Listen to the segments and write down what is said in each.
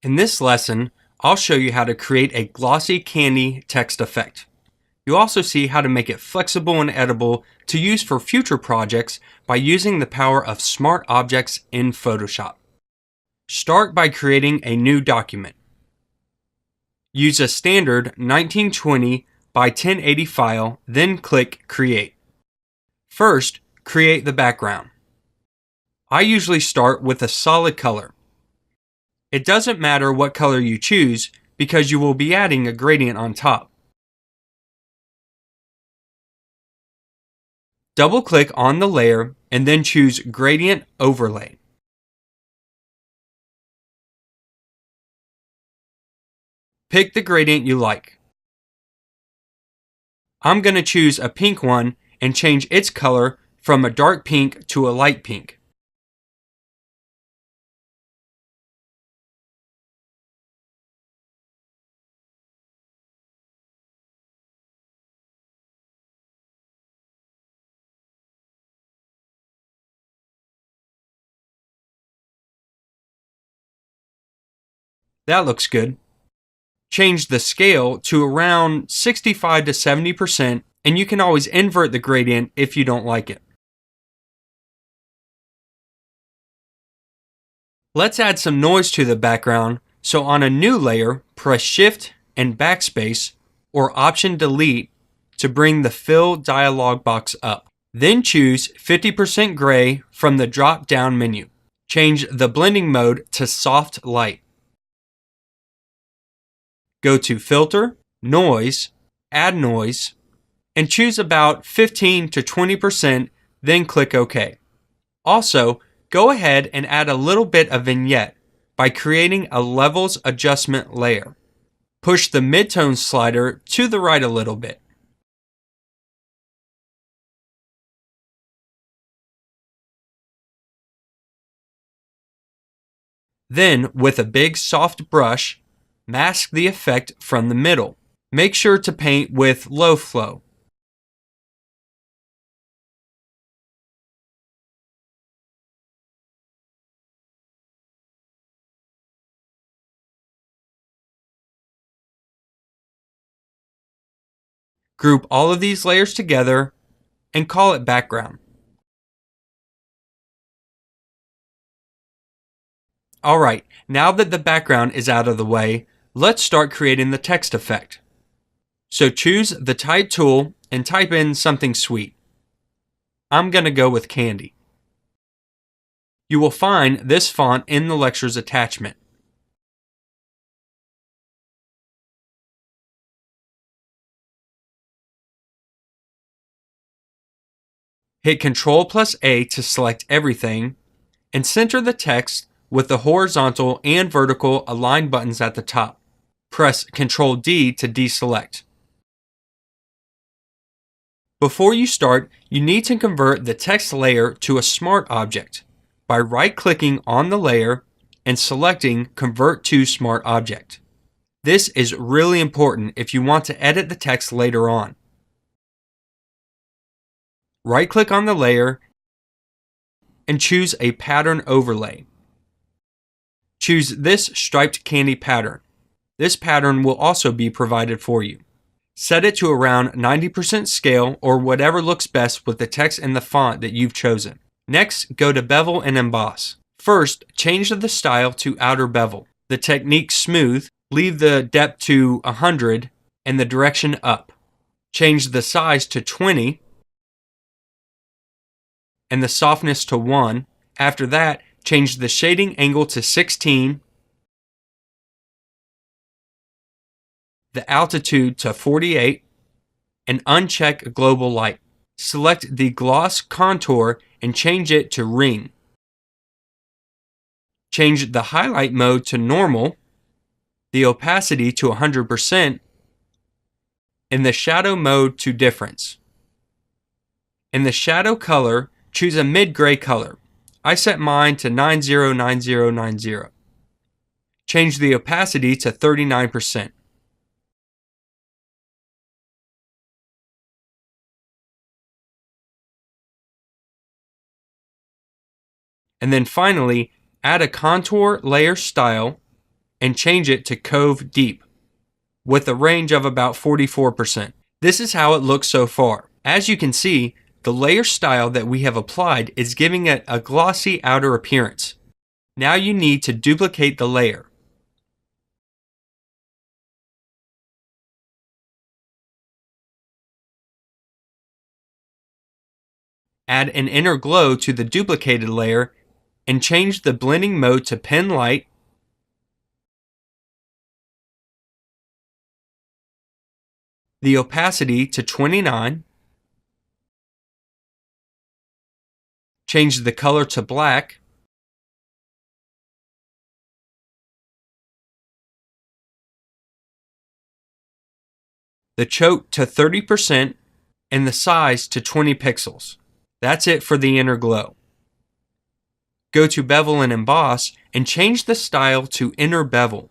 In this lesson, I'll show you how to create a glossy candy text effect. You'll also see how to make it flexible and edible to use for future projects by using the power of smart objects in Photoshop. Start by creating a new document. Use a standard 1920 by 1080 file, then click Create. First, create the background. I usually start with a solid color. It doesn't matter what color you choose because you will be adding a gradient on top. Double-click on the layer and then choose Gradient Overlay. Pick the gradient you like. I'm going to choose a pink one and change its color from a dark pink to a light pink. That looks good. Change the scale to around 65 to 70%, and you can always invert the gradient if you don't like it. Let's add some noise to the background, so on a new layer, press Shift and Backspace or Option Delete to bring the Fill dialog box up. Then choose 50% gray from the drop-down menu. Change the blending mode to Soft Light. Go to Filter, Noise, Add Noise, and choose about 15 to 20%, then click OK. Also, go ahead and add a little bit of vignette by creating a levels adjustment layer. Push the midtone slider to the right a little bit. Then, with a big soft brush, mask the effect from the middle. Make sure to paint with low flow. Group all of these layers together and call it background. Alright, now that the background is out of the way, let's start creating the text effect. So choose the Type tool and type in something sweet. I'm going to go with candy. You will find this font in the lecture's attachment. Hit Ctrl+A to select everything and center the text with the horizontal and vertical align buttons at the top. Press Ctrl+D to deselect. Before you start, you need to convert the text layer to a smart object by right-clicking on the layer and selecting Convert to Smart Object. This is really important if you want to edit the text later on. Right-click on the layer and choose a pattern overlay. Choose this striped candy pattern. This pattern will also be provided for you. Set it to around 90% scale or whatever looks best with the text and the font that you've chosen. Next, go to Bevel and Emboss. First, change the style to outer bevel. The technique Smooth, leave the depth to 100 and the direction up. Change the size to 20 and the softness to 1. After that, change the shading angle to 16, the altitude to 48, and uncheck global light. Select the gloss contour and change it to ring. Change the highlight mode to normal, the opacity to 100%, and the shadow mode to difference. In the shadow color, choose a mid-gray color. I set mine to 909090. Change the opacity to 39%. And then finally, add a contour layer style and change it to Cove Deep with a range of about 44%. This is how it looks so far. As you can see, the layer style that we have applied is giving it a glossy outer appearance. Now you need to duplicate the layer. Add an inner glow to the duplicated layer and change the blending mode to pen light, the opacity to 29, change the color to black, the choke to 30%, and the size to 20 pixels. That's it for the inner glow. Go to Bevel and Emboss and change the style to Inner Bevel.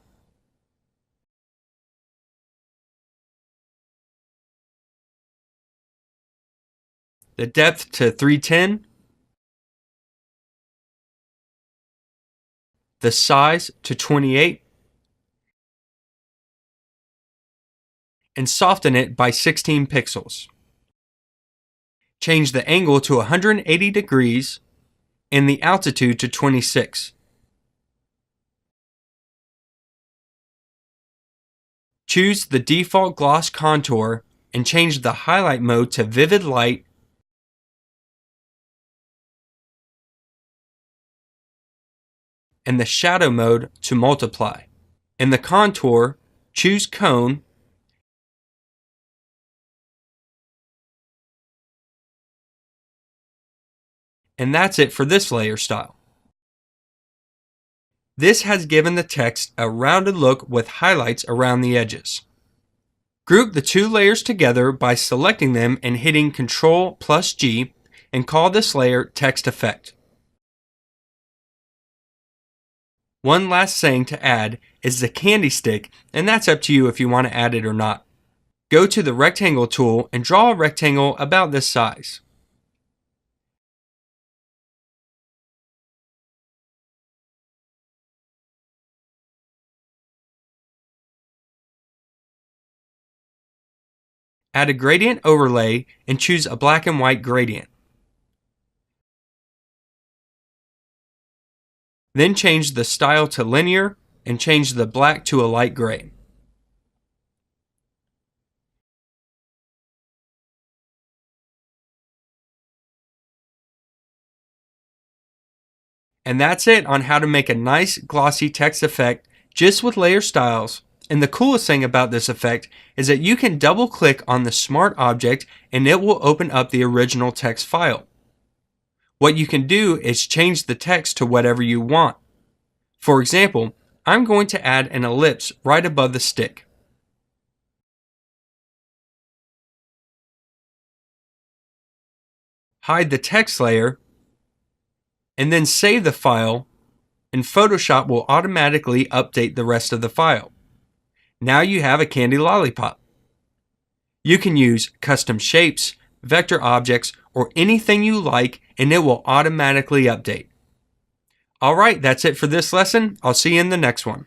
The depth to 310, the size to 28, and soften it by 16 pixels. Change the angle to 180 degrees and the altitude to 26. Choose the default gloss contour and change the highlight mode to Vivid Light and the shadow mode to Multiply. In the contour, choose Cone and that's it for this layer style. This has given the text a rounded look with highlights around the edges. Group the two layers together by selecting them and hitting Ctrl+G and call this layer Text Effect. One last thing to add is the candy stick, and that's up to you if you want to add it or not. Go to the Rectangle tool and draw a rectangle about this size. Add a gradient overlay and choose a black and white gradient. Then change the style to linear and change the black to a light gray. And that's it on how to make a nice glossy text effect just with layer styles. And the coolest thing about this effect is that you can double click on the smart object and it will open up the original text file. What you can do is change the text to whatever you want. For example, I'm going to add an ellipse right above the stick. Hide the text layer and then save the file, and Photoshop will automatically update the rest of the file. Now you have a candy lollipop. You can use custom shapes, vector objects, or anything you like, and it will automatically update. Alright, that's it for this lesson. I'll see you in the next one.